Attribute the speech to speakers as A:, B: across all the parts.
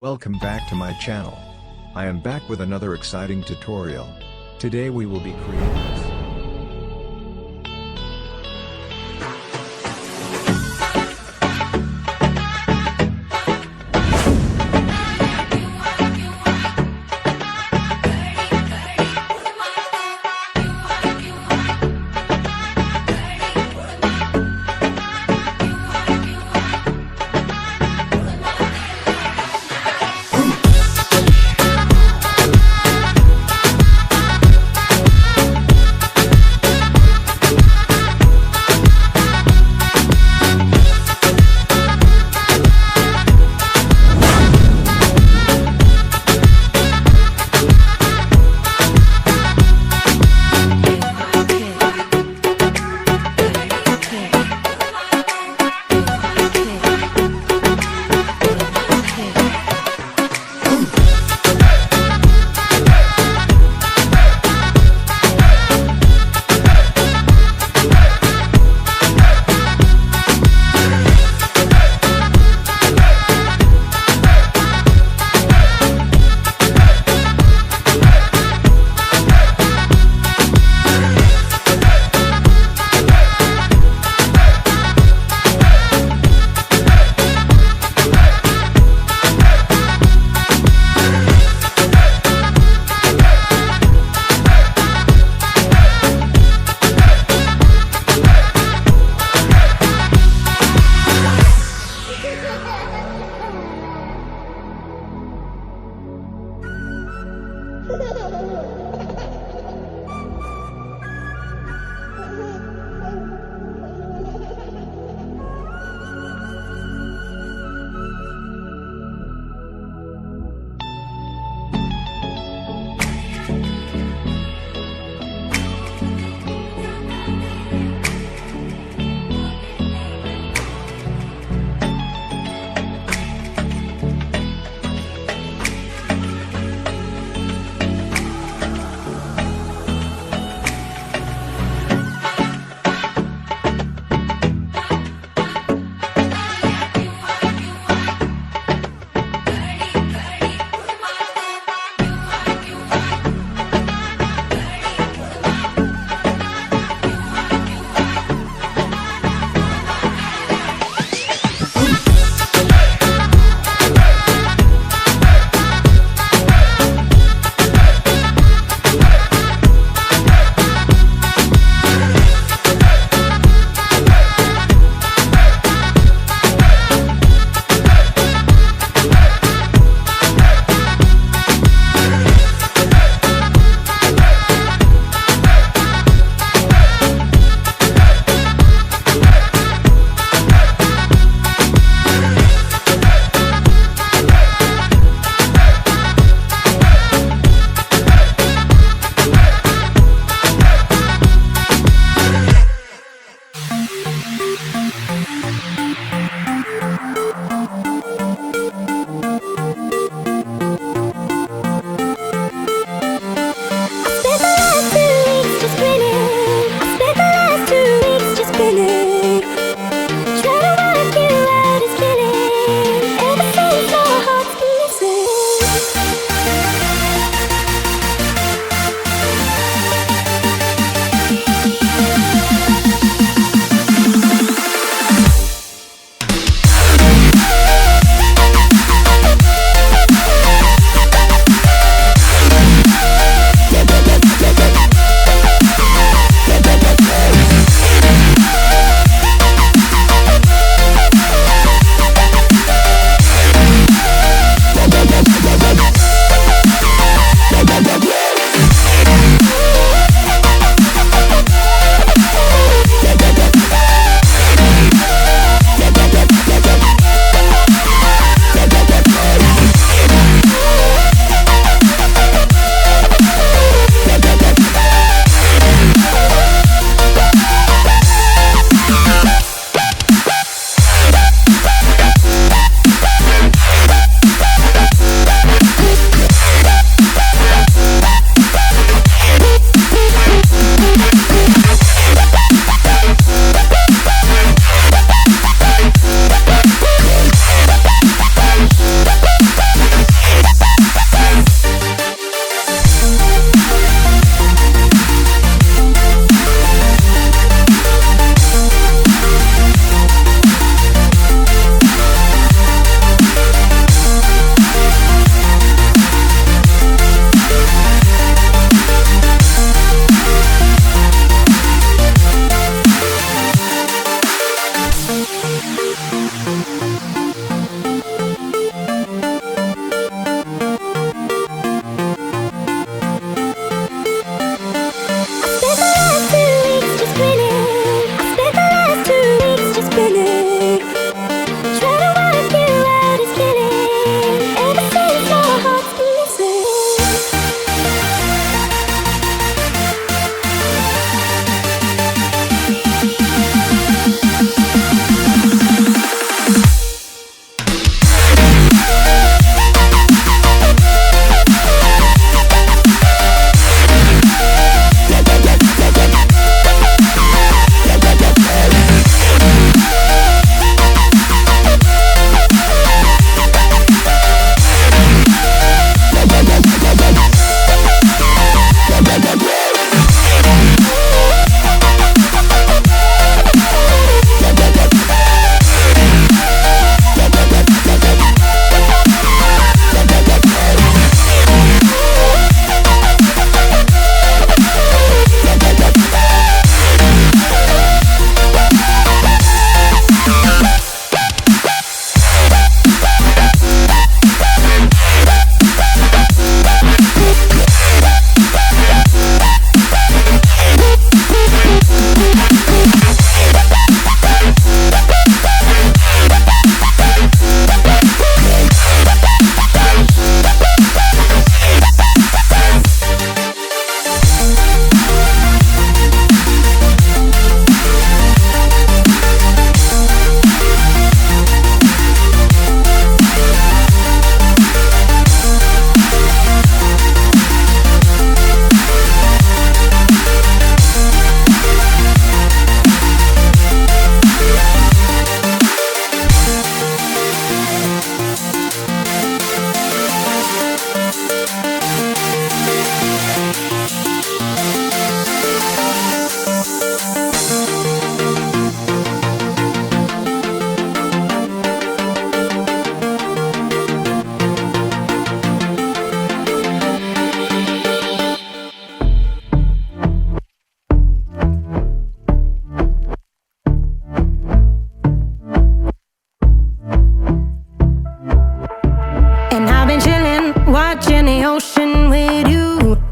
A: Welcome back to my channel. I am back with another exciting tutorial. Today we will be creating this.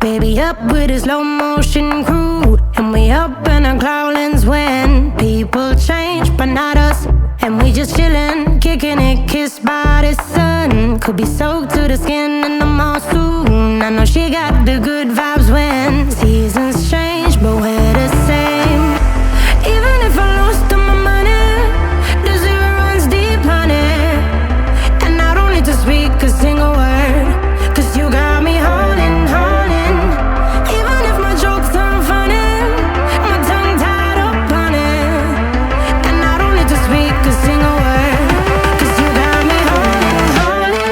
B: Baby up with a slow motion crew, and we up in our growlings when people change, but not us. And we just chillin', kicking it, kissed by the sun. Could be soaked to the skin in the mall soon. I know she got the good vibes when seasons change, but we're the same. Even if I lost all my money, the zero runs deep, honey. And I don't need to speak a single word, 'cause you got me holding, holding. Even if my jokes aren't funny, my tongue tied up on it. And I don't need to speak a single word, 'cause you got me holding, holding.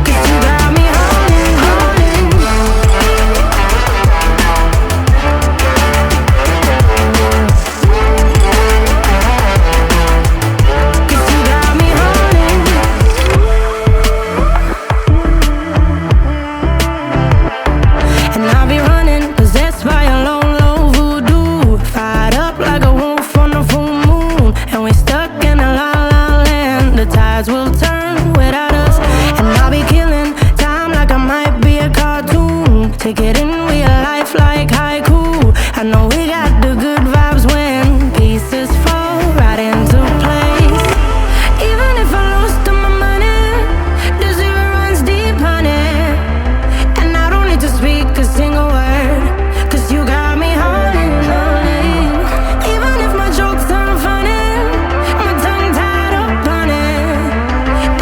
B: 'Cause you got me holding, holding. 'Cause you got me holding. And I'll be running, possessed by a low, low voodoo. Fired up like a wolf on a full moon. And we're stuck in a la la land. The tides will turn without us. And I'll be killing time like I might be a cartoon. Take it in real life like haiku. I know we got the good vibes when pieces fall right into place. Even if I lost all my money, the zero runs deep, honey. And I don't need to speak a single word, 'cause you got me holding, holding. Even if my jokes aren't funny, my tongue tied up on it.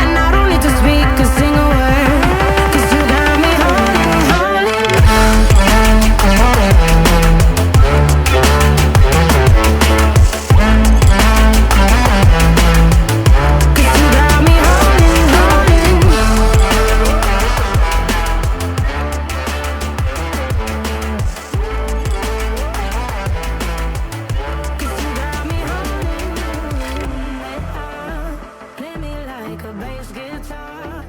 B: And I don't need to speak a single word, 'cause you got me holding, holding. 'Cause you got me holding, holding. Cause you got me holding. Play me like a bass guitar.